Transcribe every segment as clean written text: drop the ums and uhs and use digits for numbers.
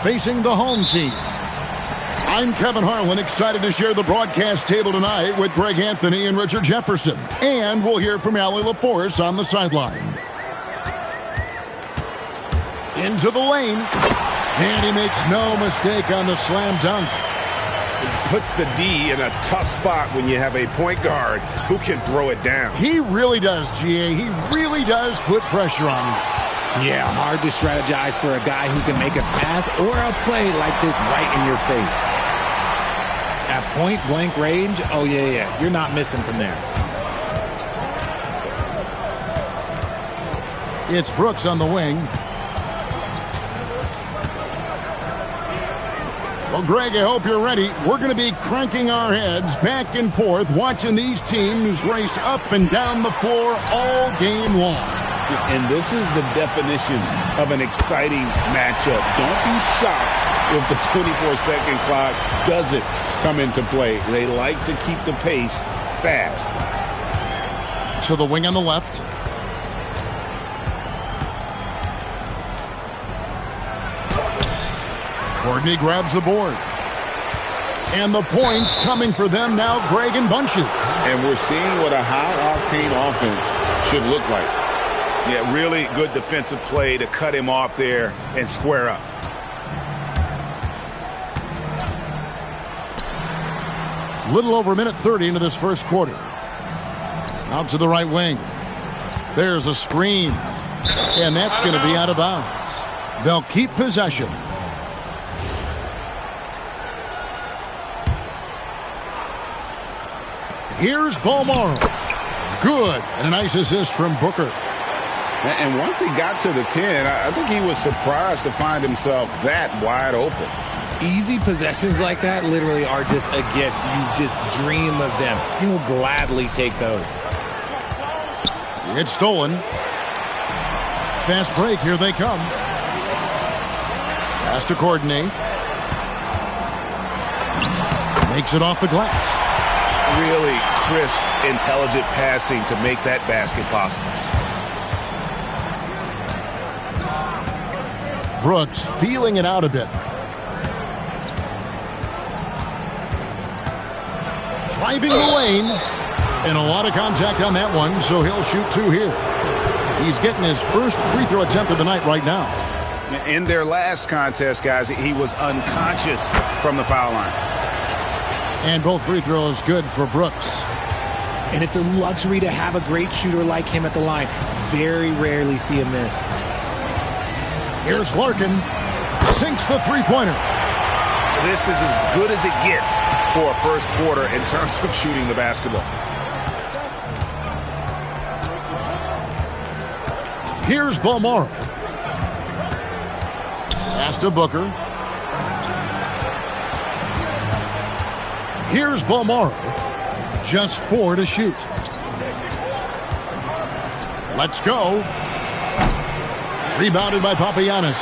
facing the home team. I'm Kevin Harlan, excited to share the broadcast table tonight with Greg Anthony and Richard Jefferson. And we'll hear from Allie LaForce on the sideline. Into the lane. And he makes no mistake on the slam dunk. It puts the D in a tough spot when you have a point guard who can throw it down. He really does, GA. He really does put pressure on him. Yeah, hard to strategize for a guy who can make a pass or a play like this right in your face. At point-blank range, oh, yeah, you're not missing from there. It's Brooks on the wing. Well, Greg, I hope you're ready. We're going to be cranking our heads back and forth, watching these teams race up and down the floor all game long. And this is the definition of an exciting matchup. Don't be shocked if the 24-second clock doesn't come into play. They like to keep the pace fast. To the wing on the left. Courtney grabs the board. And the points coming for them now, Greg, in bunches. And we're seeing what a high-octane offense should look like. Yeah, really good defensive play to cut him off there and square up. Little over a minute 30 into this first quarter. Out to the right wing. There's a screen. And that's going to be out of bounds. They'll keep possession. Here's Balmaro. Good. And a nice assist from Booker. And once he got to the 10, I think he was surprised to find himself that wide open. Easy possessions like that literally are just a gift. You just dream of them. He'll gladly take those. It's stolen. Fast break. Here they come. Pass to Courtney. Makes it off the glass. Really crisp, intelligent passing to make that basket possible. Brooks feeling it out a bit. Driving the lane. And a lot of contact on that one, so he'll shoot two here. He's getting his first free throw attempt of the night right now. In their last contest, guys, he was unconscious from the foul line. And both free throws good for Brooks. And it's a luxury to have a great shooter like him at the line. Very rarely see a miss. Here's Larkin. Sinks the three-pointer. This is as good as it gets for a first quarter in terms of shooting the basketball. Here's Balmaro. Pass to Booker. Here's Balmaro. Just 4 to shoot. Let's go. Rebounded by Papagiannis.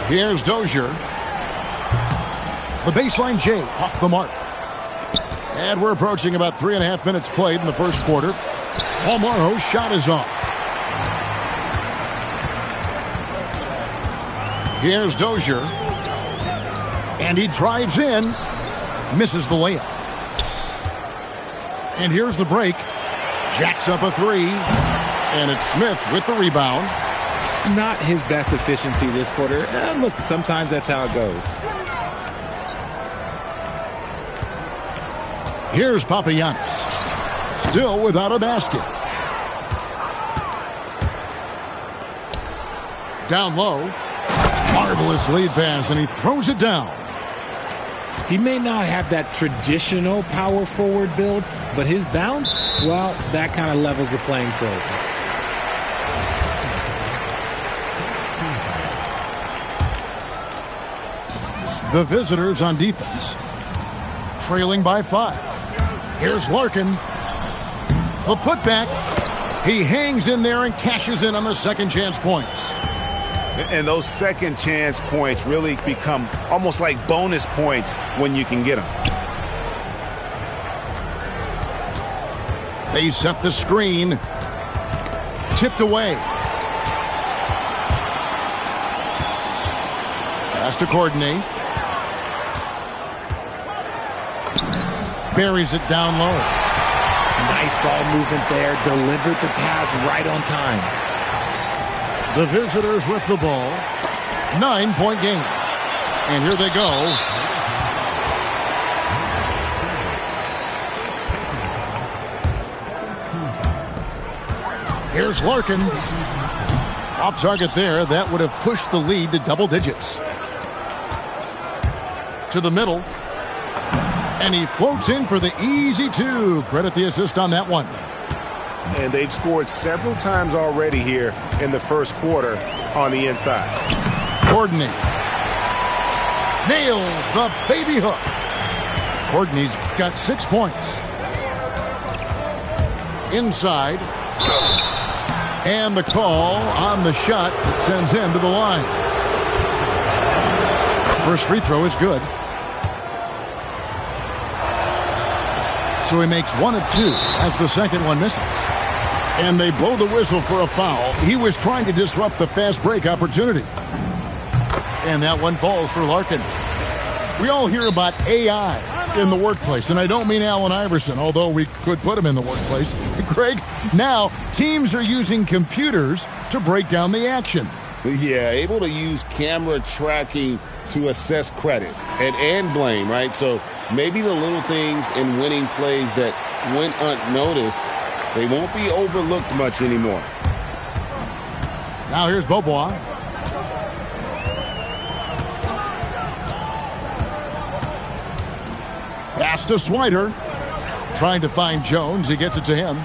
Here's Dozier. The baseline J off the mark. And we're approaching about 3.5 minutes played in the first quarter. Balmaro's shot is off. Here's Dozier. And he drives in. Misses the layup. And here's the break. Jacks up a three. And it's Smith with the rebound. Not his best efficiency this quarter. Look, sometimes that's how it goes. Here's Papagiannis. Still without a basket. Down low. Marvelous lead pass, and he throws it down. He may not have that traditional power forward build, but his bounce, well, that kind of levels the playing field. The visitors on defense, trailing by 5. Here's Larkin. The putback. He hangs in there and cashes in on the second chance points. And those second chance points really become almost like bonus points when you can get them. They set the screen. Tipped away. Pass to Courtney. Buries it down low. Nice ball movement there. Delivered the pass right on time. The visitors with the ball. 9-point game. And here they go. Here's Larkin. Off target there. That would have pushed the lead to double digits. To the middle. And he floats in for the easy two. Credit the assist on that one. And they've scored several times already here in the first quarter on the inside. Courtney nails the baby hook. Courtney's got 6 points. Inside. And the call on the shot that sends him to the line. First free throw is good. So he makes 1 of 2 as the second one misses. And they blow the whistle for a foul. He was trying to disrupt the fast break opportunity. And that one falls for Larkin. We all hear about AI in the workplace, and I don't mean Allen Iverson, although we could put him in the workplace. Greg, now teams are using computers to break down the action. Yeah, able to use camera tracking to assess credit and blame, right? So maybe the little things in winning plays that went unnoticed, they won't be overlooked much anymore. Now here's Beaubois. Pass to Swider. Trying to find Jones. He gets it to him.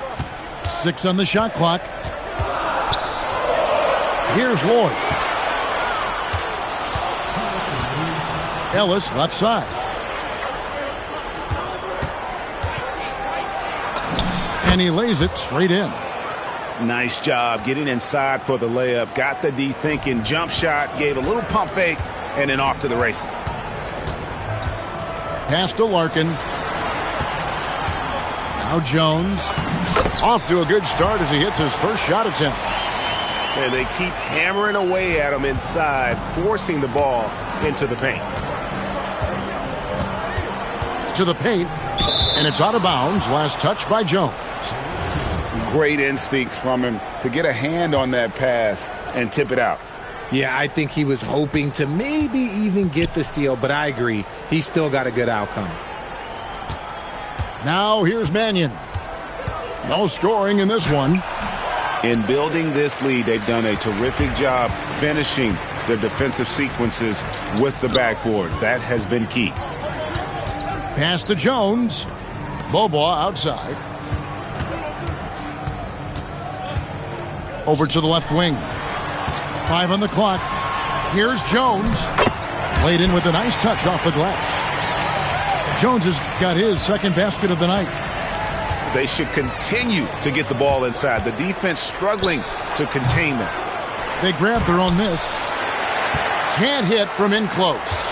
6 on the shot clock. Here's Lloyd. Ellis left side. And he lays it straight in. Nice job getting inside for the layup. Got the D thinking. Jump shot. Gave a little pump fake. And then off to the races. Pass to Larkin. Now Jones. Off to a good start as he hits his first shot attempt. And they keep hammering away at him inside, forcing the ball into the paint. To the paint. And it's out of bounds. Last touch by Jones. Great instincts from him to get a hand on that pass and tip it out. Yeah, I think he was hoping to maybe even get the steal, but I agree. He's still got a good outcome. Now here's Mannion. No scoring in this one. In building this lead, they've done a terrific job finishing their defensive sequences with the backboard. That has been key. Pass to Jones. Beaubois outside. Over to the left wing. 5 on the clock. Here's Jones. Laid in with a nice touch off the glass. Jones has got his second basket of the night. They should continue to get the ball inside. The defense struggling to contain them. They grab their own miss. Can't hit from in close.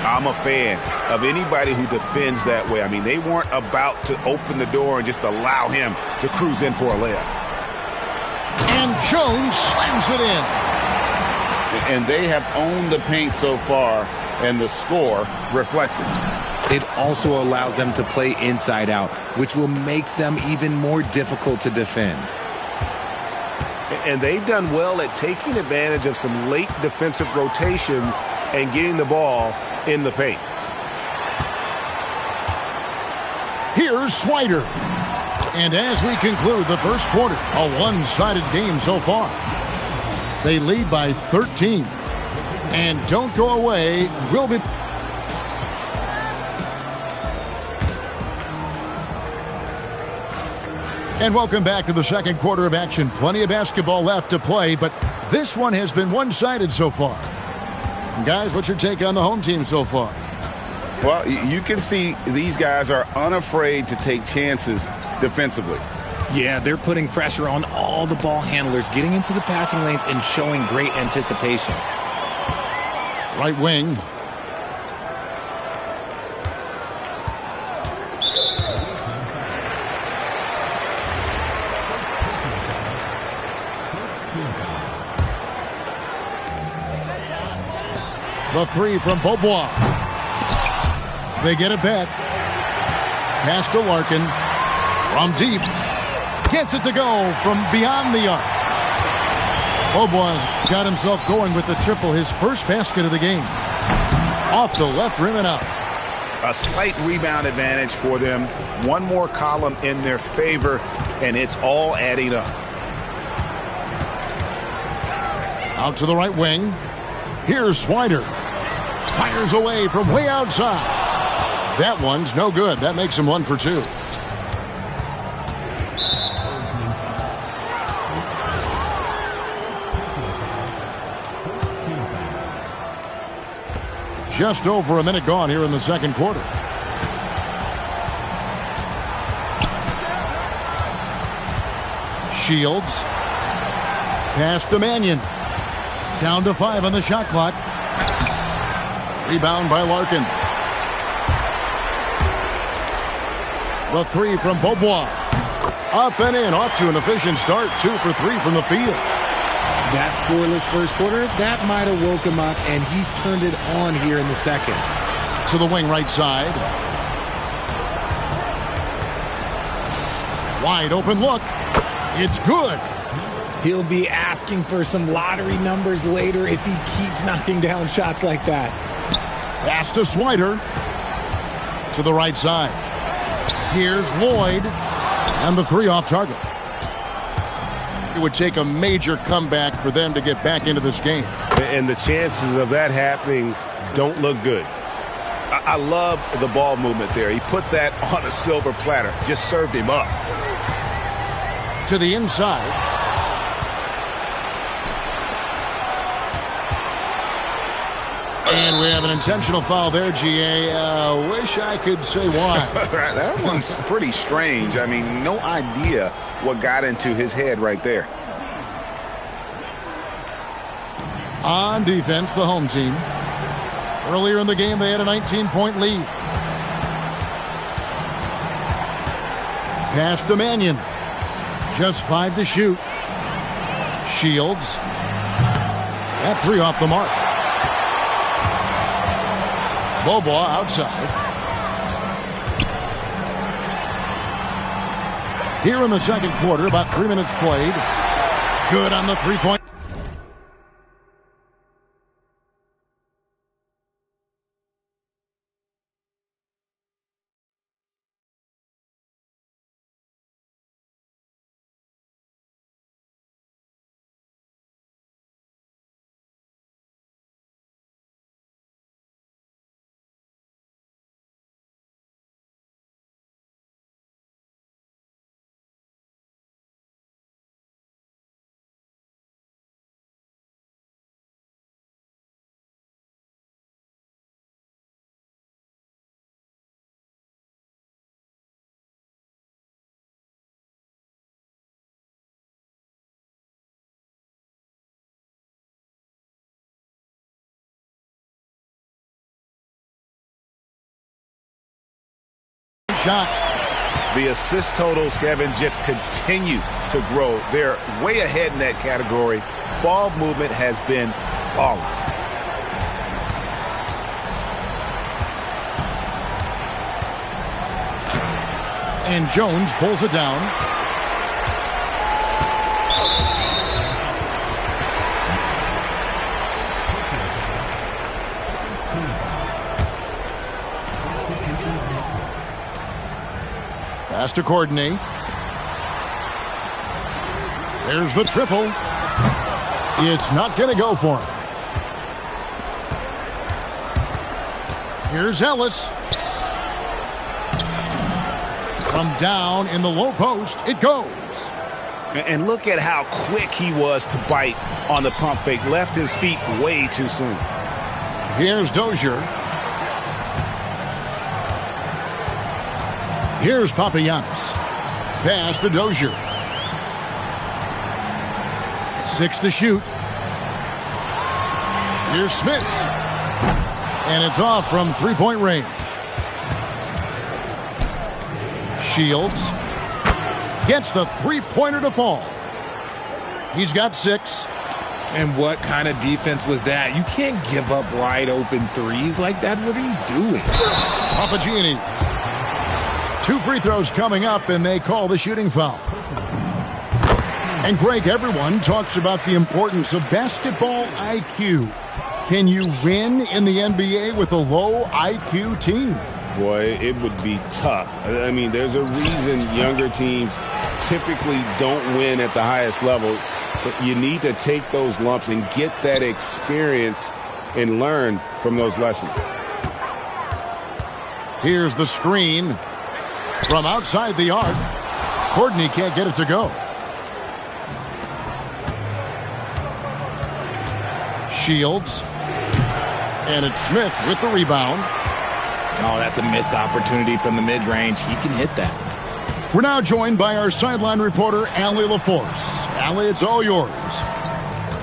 I'm a fan of anybody who defends that way. I mean, they weren't about to open the door and just allow him to cruise in for a layup. And Jones slams it in. And they have owned the paint so far, and the score reflects it. It also allows them to play inside out, which will make them even more difficult to defend. And they've done well at taking advantage of some late defensive rotations and getting the ball in the paint. Here's Swider. And as we conclude the first quarter, a one-sided game so far. They lead by 13. And don't go away. We'll be... And welcome back to the second quarter of action. Plenty of basketball left to play, but this one has been one-sided so far. Guys, what's your take on the home team so far? Well, you can see these guys are unafraid to take chances defensively. Yeah, they're putting pressure on all the ball handlers, getting into the passing lanes and showing great anticipation. Right wing. The three from Beaubois. They get it back. Pass to Larkin. From deep. Gets it to go from beyond the arc. Beaubois got himself going with the triple, his first basket of the game. Off the left rim and out. A slight rebound advantage for them. One more column in their favor, and it's all adding up. Out to the right wing. Here's Swider. Fires away from way outside. That one's no good. That makes him 1 for 2. Just over a minute gone here in the second quarter. Shields. Pass to Mannion. Down to 5 on the shot clock. Rebound by Larkin. The three from Beaubois. Up and in. Off to an efficient start. 2 for 3 from the field. That scoreless first quarter, that might have woke him up, and he's turned it on here in the second. To the wing right side. Wide open look. It's good. He'll be asking for some lottery numbers later if he keeps knocking down shots like that. Pass to Swider. To the right side. Here's Lloyd. And the three off target. It would take a major comeback for them to get back into this game. And the chances of that happening don't look good. I love the ball movement there. He put that on a silver platter. Just served him up. To the inside. And we have an intentional foul there, GA. Wish I could say why. That one's pretty strange. I mean, no idea what got into his head right there. On defense, the home team. Earlier in the game, they had a 19-point lead. Pass to Mannion. Just 5 to shoot. Shields. That three off the mark. Beaubois outside. Here in the second quarter, about 3 minutes played. Good on the three-point. Shot. The assist totals, Kevin, just continue to grow. They're way ahead in that category. Ball movement has been flawless. And Jones pulls it down. Pass to Courtney. There's the triple. It's not going to go for him. Here's Ellis. From down in the low post, it goes. And look at how quick he was to bite on the pump fake. Left his feet way too soon. Here's Dozier. Here's Papagiannis. Pass to Dozier. 6 to shoot. Here's Smits. And it's off from three-point range. Shields gets the three-pointer to fall. He's got 6. And what kind of defense was that? You can't give up wide open threes like that. What are you doing? Papagini. 2 free throws coming up, and they call the shooting foul. And Greg, everyone talks about the importance of basketball IQ. Can you win in the NBA with a low IQ team? Boy, it would be tough. I mean, there's a reason younger teams typically don't win at the highest level. But you need to take those lumps and get that experience and learn from those lessons. Here's the screen from outside the arc. Courtney can't get it to go. Shields. And it's Smith with the rebound. Oh, that's a missed opportunity from the mid-range. He can hit that. We're now joined by our sideline reporter, Allie LaForce. Allie, it's all yours.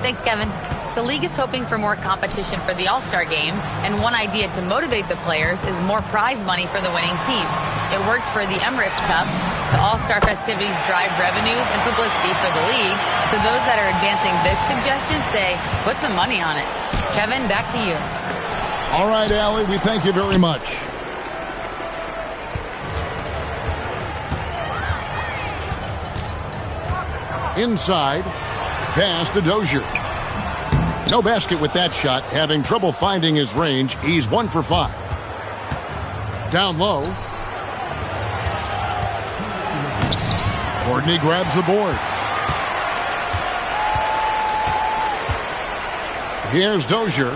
Thanks, Kevin. The league is hoping for more competition for the All-Star game, and one idea to motivate the players is more prize money for the winning team. It worked for the Emirates Cup. The All-Star festivities drive revenues and publicity for the league, so those that are advancing this suggestion say, put some money on it. Kevin, back to you. All right, Allie, we thank you very much. Inside, pass to Dozier. No basket with that shot, having trouble finding his range. He's 1 for 5. Down low. Courtney grabs the board. Here's Dozier.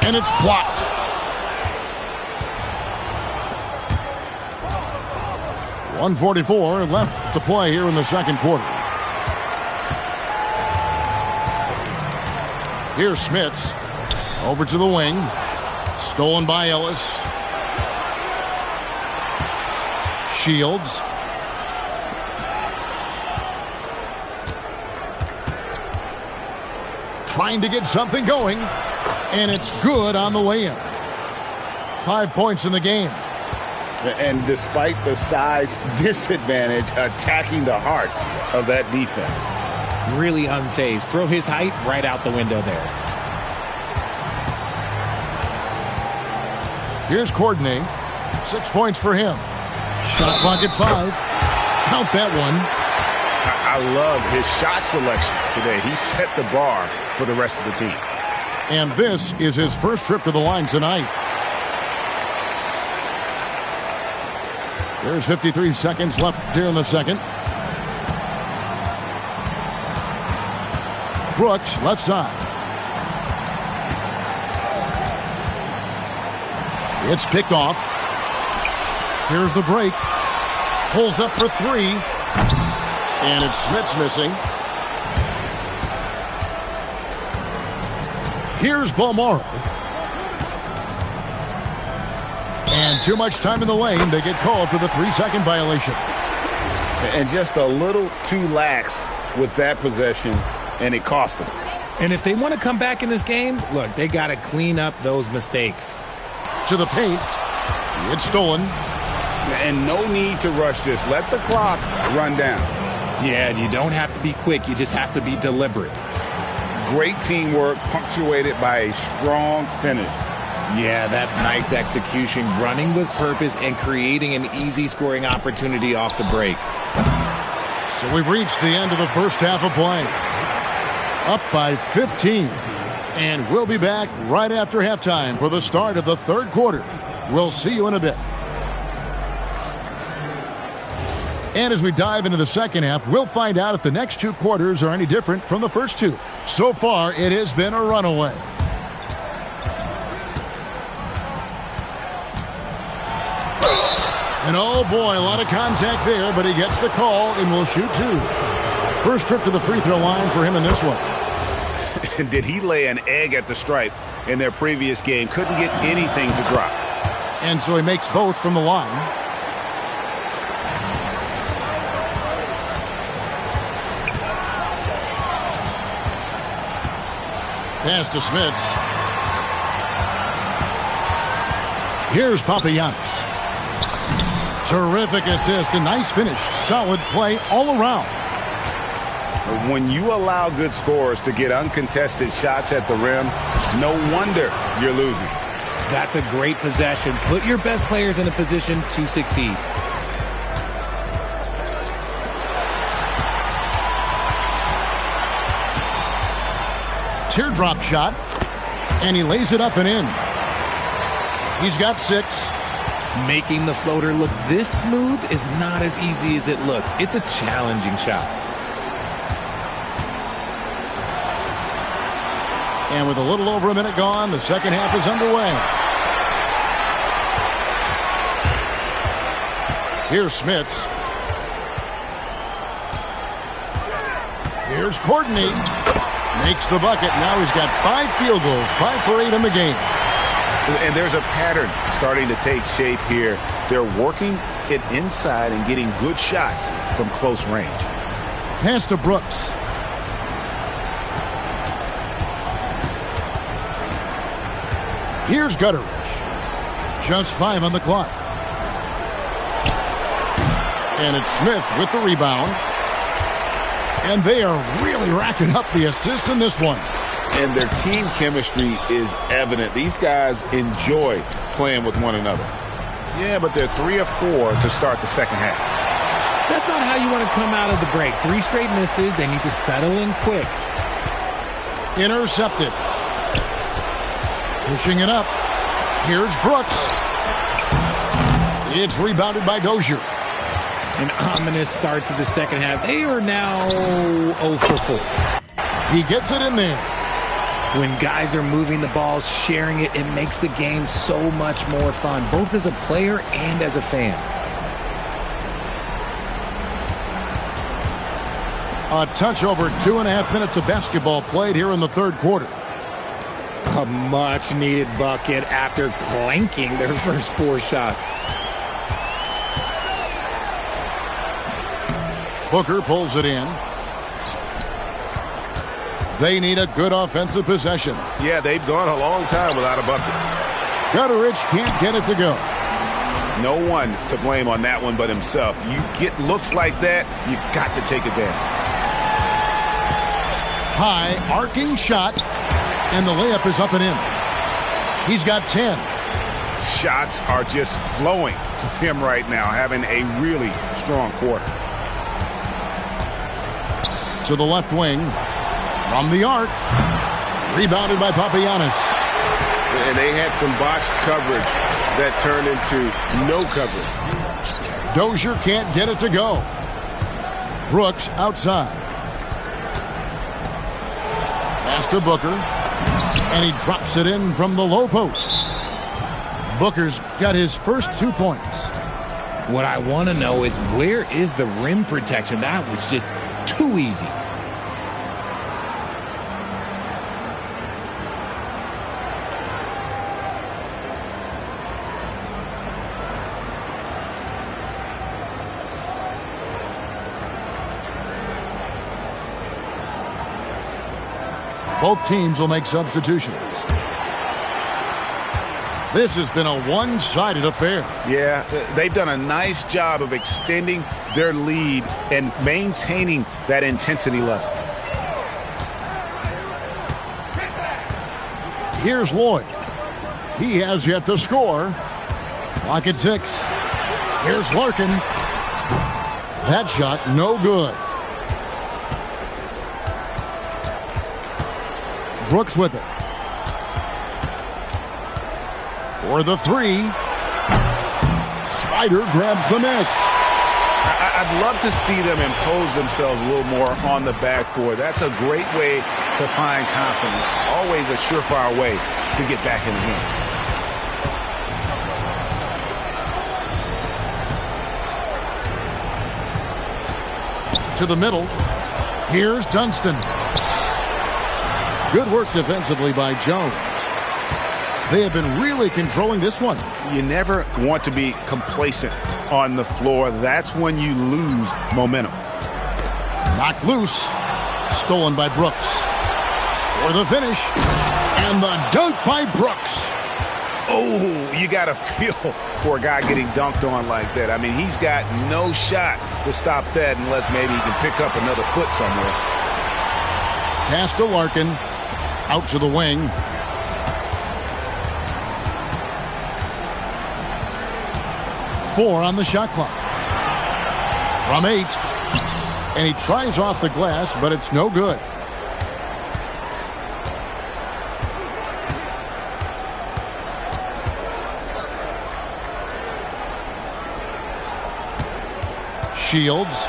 And it's blocked. .144 left to play here in the second quarter. Here's Smits. Over to the wing. Stolen by Ellis. Shields. Trying to get something going. And it's good on the way-in. 5 points in the game. And despite the size disadvantage, attacking the heart of that defense. Really unfazed. Throw his height right out the window there. Here's Courtney. 6 points for him. Shot clock at 5. Count that one. I love his shot selection today. He set the bar for the rest of the team. And this is his first trip to the line tonight. There's 53 seconds left here in the second. Brooks, left side. It's picked off. Here's the break. Pulls up for 3. And it's Smits missing. Here's Balmora. And too much time in the lane. They get called for the 3-second violation. And just a little too lax with that possession, and it cost them. And if they want to come back in this game, look, they got to clean up those mistakes. To the paint. It's stolen. And no need to rush this. Let the clock run down. Yeah, you don't have to be quick. You just have to be deliberate. Great teamwork punctuated by a strong finish. Yeah, that's nice execution, running with purpose and creating an easy scoring opportunity off the break. So we've reached the end of the first half of play. Up by 15. And we'll be back right after halftime for the start of the third quarter. We'll see you in a bit. And as we dive into the second half, we'll find out if the next 2 quarters are any different from the first 2. So far, it has been a runaway. And oh boy, a lot of contact there, but he gets the call and will shoot 2. First trip to the free throw line for him in this one. Did he lay an egg at the stripe in their previous game? Couldn't get anything to drop. And so he makes both from the line. Pass to Smits. Here's Papagiannis. Terrific assist, a nice finish. Solid play all around. When you allow good scorers to get uncontested shots at the rim, no wonder you're losing. That's a great possession. Put your best players in a position to succeed. Teardrop shot, and he lays it up and in. He's got 6. Making the floater look this smooth is not as easy as it looks. It's a challenging shot. And with a little over a minute gone, the second half is underway. Here's Smits. Here's Courtney. Makes the bucket. Now he's got 5 field goals, 5 for 8 in the game. And there's a pattern starting to take shape here. They're working it inside and getting good shots from close range. Pass to Brooks. Here's Gutteridge. Just 5 on the clock. And it's Smith with the rebound. And they are really racking up the assists in this one. And their team chemistry is evident. These guys enjoy playing with one another. Yeah, but they're 3 of 4 to start the second half. That's not how you want to come out of the break. 3 straight misses. They need to settle in quick. Intercepted. Pushing it up. Here's Brooks. It's rebounded by Dozier. An ominous start to the second half. They are now 0 for 4. He gets it in there. When guys are moving the ball, sharing it, it makes the game so much more fun, both as a player and as a fan. A touch over 2.5 minutes of basketball played here in the third quarter. A much-needed bucket after clanking their first 4 shots. Booker pulls it in. They need a good offensive possession. Yeah, they've gone a long time without a bucket. Gutteridge can't get it to go. No one to blame on that one but himself. You get looks like that, you've got to take advantage. High, arcing shot, and the layup is up and in. He's got 10. Shots are just flowing for him right now, having a really strong quarter. To the left wing. From the arc. Rebounded by Papagiannis. And they had some botched coverage that turned into no coverage. Dozier can't get it to go. Brooks outside. Pass to Booker. And he drops it in from the low post. Booker's got his first 2 points. What I want to know is, where is the rim protection? That was just too easy. Both teams will make substitutions. This has been a one-sided affair. Yeah, they've done a nice job of extending their lead and maintaining that intensity level. Here's Lloyd. He has yet to score. Clock at 6. Here's Larkin. That shot, no good. Brooks with it. For the 3. Snyder grabs the miss. I'd love to see them impose themselves a little more on the backboard. That's a great way to find confidence. Always a surefire way to get back in the game. To the middle. Here's Dunston. Good work defensively by Jones. They have been really controlling this one. You never want to be complacent on the floor. That's when you lose momentum. Knocked loose. Stolen by Brooks. For the finish. And the dunk by Brooks. Oh, you got to feel for a guy getting dunked on like that. I mean, he's got no shot to stop that unless maybe he can pick up another foot somewhere. Pass to Larkin. Out to the wing. Four on the shot clock. From 8. And he tries off the glass, but it's no good. Shields.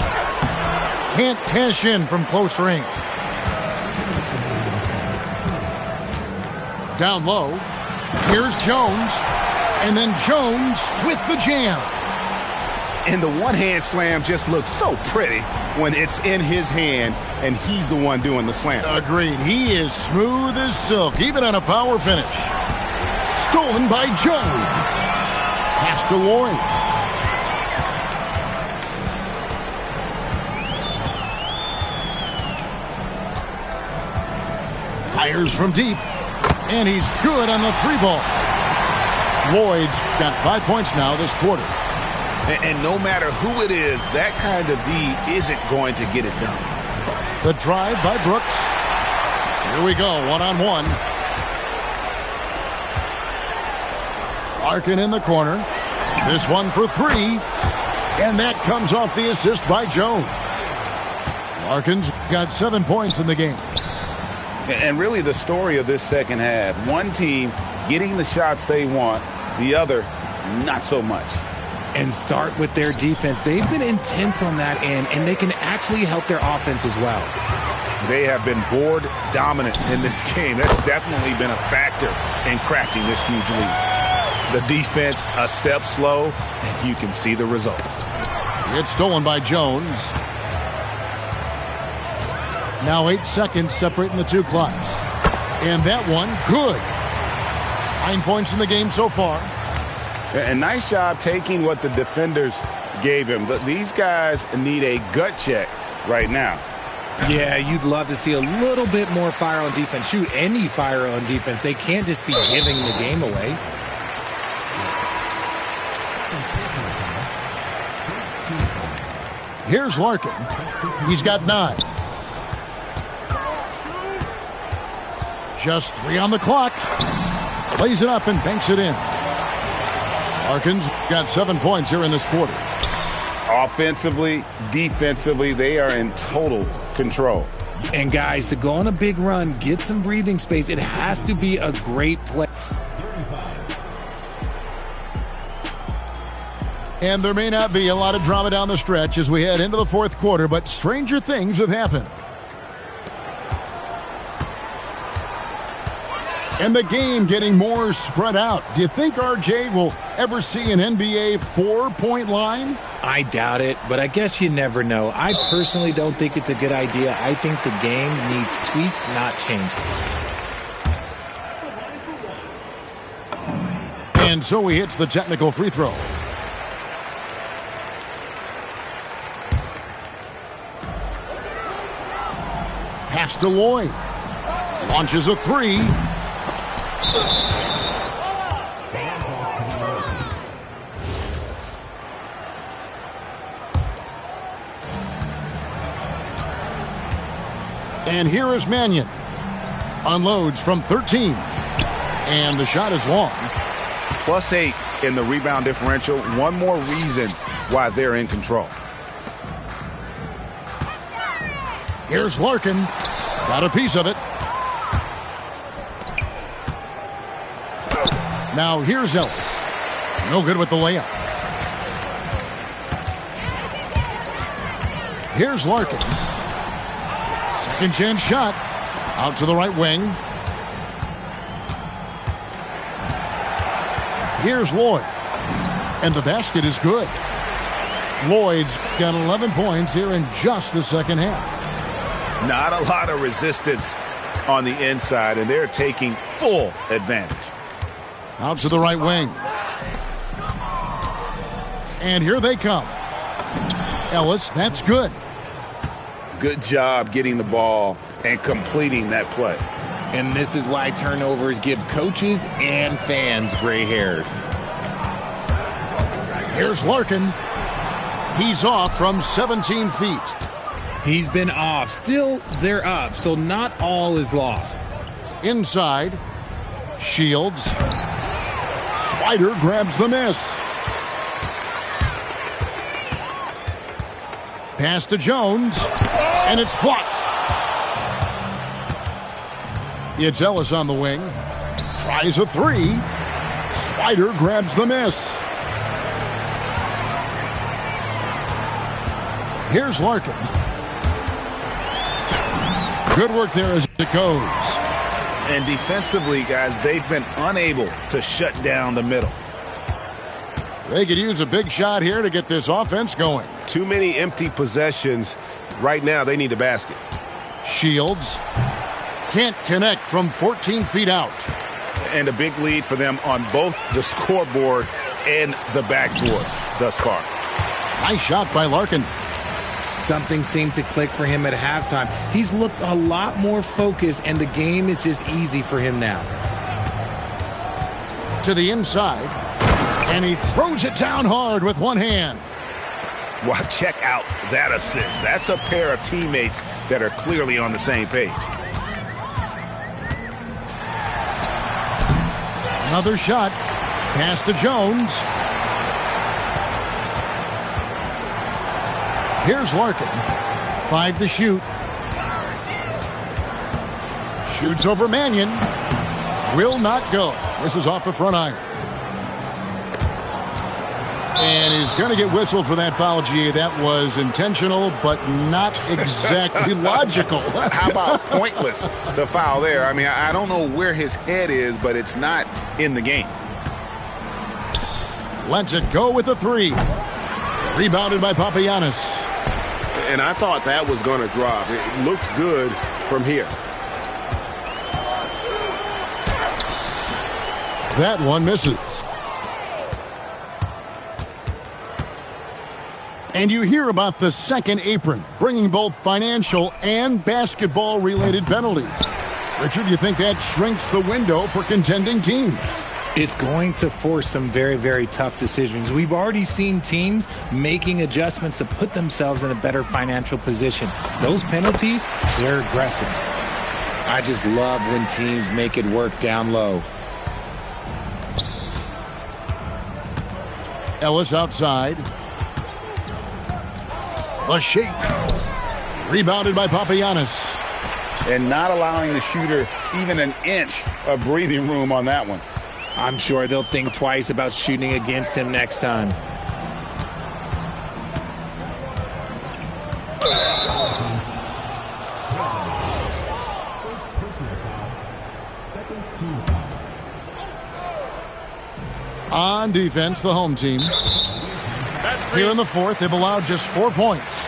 Can't cash in from close range. Down low. Here's Jones. And then Jones with the jam. And the one-hand slam just looks so pretty when it's in his hand and he's the one doing the slam. Agreed. He is smooth as silk, even on a power finish. Stolen by Jones. Pass to Lloyd. Fires from deep. And he's good on the 3-ball. Lloyd's got 5 points now this quarter. And no matter who it is, that kind of D isn't going to get it done. The drive by Brooks. Here we go, one-on-one. Larkin in the corner. This one for 3. And that comes off the assist by Jones. Larkin's got 7 points in the game. And really the story of this second half, one team getting the shots they want, the other not so much. And start with their defense. They've been intense on that end, and they can actually help their offense as well. They have been board dominant in this game. That's definitely been a factor in crafting this huge lead. The defense a step slow, and you can see the results. It's stolen by Jones. Now 8 seconds separating the two clocks. And that one, good. 9 points in the game so far. And nice job taking what the defenders gave him. But these guys need a gut check right now. Yeah, you'd love to see a little bit more fire on defense. Shoot, any fire on defense. They can't just be giving the game away. Here's Larkin. He's got 9. Just 3 on the clock. Plays it up and banks it in. Larkin's got 7 points here in this quarter. Offensively, defensively, they are in total control. And guys, to go on a big run, get some breathing space, it has to be a great play. And there may not be a lot of drama down the stretch as we head into the fourth quarter, but stranger things have happened. And the game getting more spread out. Do you think RJ will ever see an NBA 4-point line? I doubt it, but I guess you never know. I personally don't think it's a good idea. I think the game needs tweaks, not changes. And so he hits the technical free throw. Pass to Lloyd. Launches a 3. And here is Mannion. Unloads from 13. And the shot is long. +8 in the rebound differential. One more reason why they're in control. Here's Larkin. Got a piece of it. Now here's Ellis. No good with the layup. Here's Larkin. Second chance shot. Out to the right wing. Here's Lloyd. And the basket is good. Lloyd's got 11 points here in just the second half. Not a lot of resistance on the inside, and they're taking full advantage. Out to the right wing. And here they come. Ellis, that's good. Good job getting the ball and completing that play. And this is why turnovers give coaches and fans gray hairs. Here's Larkin. He's off from 17 feet. He's been off. Still, they're up, so not all is lost. Inside. Shields. Swider grabs the miss. Pass to Jones. And it's blocked. It's Ellis on the wing. Tries a three. Swider grabs the miss. Here's Larkin. Good work there as it goes. And defensively, guys, they've been unable to shut down the middle. They could use a big shot here to get this offense going. Too many empty possessions. Right now, they need a basket. Shields can't connect from 14 feet out. And a big lead for them on both the scoreboard and the backboard thus far. Nice shot by Larkin. Something seemed to click for him at halftime. He's looked a lot more focused, and the game is just easy for him now. To the inside, and he throws it down hard with one hand. Well, check out that assist. That's a pair of teammates that are clearly on the same page. Another shot. Pass to Jones. Here's Larkin. 5 to shoot. Shoots over Mannion. Will not go. This is off the front iron. And he's going to get whistled for that foul, G. That was intentional, but not exactly logical. How about pointless to foul there? I mean, I don't know where his head is, but it's not in the game. Lets it go with a three. Rebounded by Papagiannis. And I thought that was going to drop. It looked good from here. That one misses. And you hear about the second apron, bringing both financial and basketball-related penalties. Richard, you think that shrinks the window for contending teams? It's going to force some very, very tough decisions. We've already seen teams making adjustments to put themselves in a better financial position. Those penalties, they're aggressive. I just love when teams make it work down low. Ellis outside. A shake. Rebounded by Papagiannis. And not allowing the shooter even an inch of breathing room on that one. I'm sure they'll think twice about shooting against him next time. On defense, the home team. Here in the fourth, they've allowed just 4 points.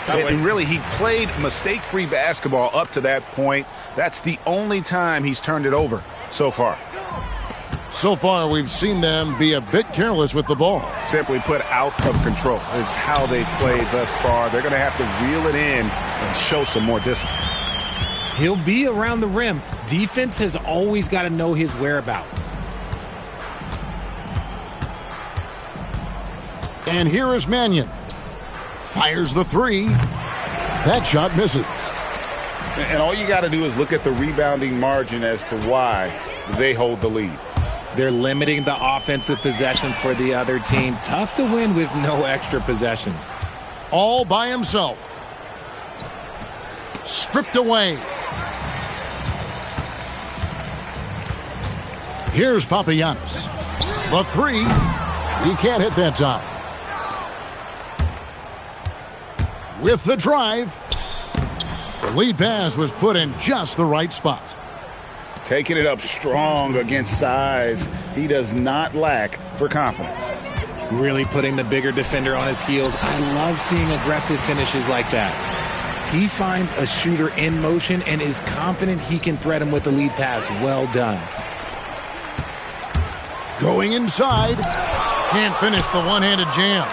And really, he played mistake-free basketball up to that point. That's the only time he's turned it over so far. So far, we've seen them be a bit careless with the ball. Simply put, out of control is how they played thus far. They're going to have to reel it in and show some more discipline. He'll be around the rim. Defense has always got to know his whereabouts. And here is Mannion. Fires the three. That shot misses. And all you got to do is look at the rebounding margin as to why they hold the lead. They're limiting the offensive possessions for the other team. Tough to win with no extra possessions. All by himself. Stripped away. Here's Papagiannis. The three. He can't hit that time. With the drive. The lead pass was put in just the right spot. Taking it up strong against size. He does not lack for confidence. Really putting the bigger defender on his heels. I love seeing aggressive finishes like that. He finds a shooter in motion and is confident he can threat him with the lead pass. Well done. Going inside. Can't finish the one-handed jam.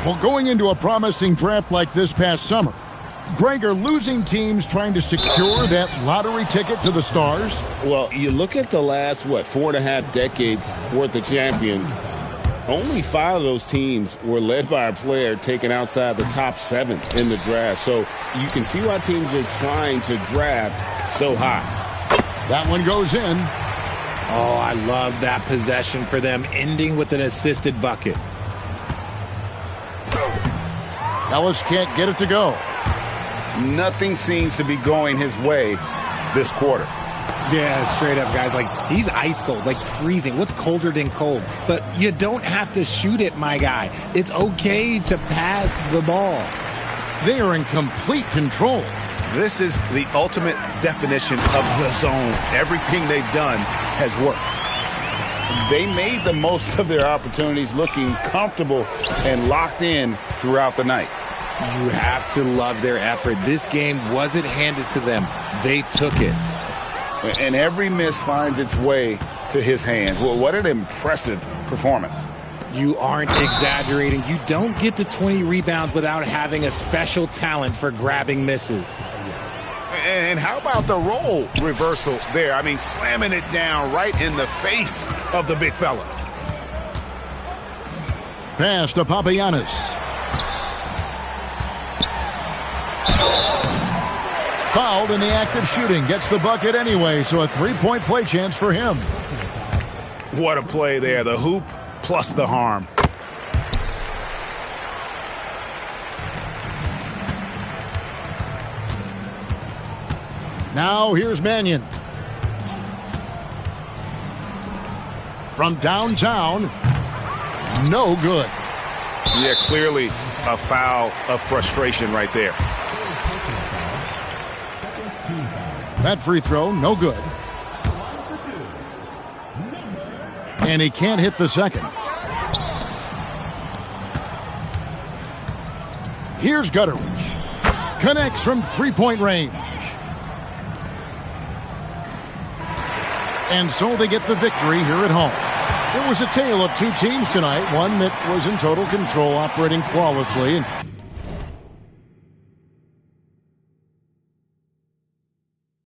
Well, going into a promising draft like this past summer, Greg, are losing teams trying to secure that lottery ticket to the stars? Well, you look at the last, 4.5 decades worth of champions. Only 5 of those teams were led by a player taken outside the top 7 in the draft. So you can see why teams are trying to draft so high. That one goes in. Oh, I love that possession for them, ending with an assisted bucket. Ellis can't get it to go. Nothing seems to be going his way this quarter. Yeah, straight up, guys. Like, he's ice cold, like freezing. What's colder than cold? But you don't have to shoot it, my guy. It's okay to pass the ball. They are in complete control. This is the ultimate definition of the zone. Everything they've done has worked. They made the most of their opportunities, looking comfortable and locked in throughout the night. You have to love their effort. This game wasn't handed to them. They took it. And every miss finds its way to his hands. Well, what an impressive performance. You aren't exaggerating. You don't get to 20 rebounds without having a special talent for grabbing misses. And how about the role reversal there? I mean, slamming it down right in the face of the big fella. Pass to Papagiannis. Fouled in the act of shooting. Gets the bucket anyway, so a three-point play chance for him. What a play there. The hoop plus the harm. Now here's Mannion. From downtown, no good. Yeah, clearly a foul of frustration right there. That free throw, no good. And he can't hit the second. Here's Gutteridge. Connects from three-point range. And so they get the victory here at home. It was a tale of two teams tonight, one that was in total control, operating flawlessly, and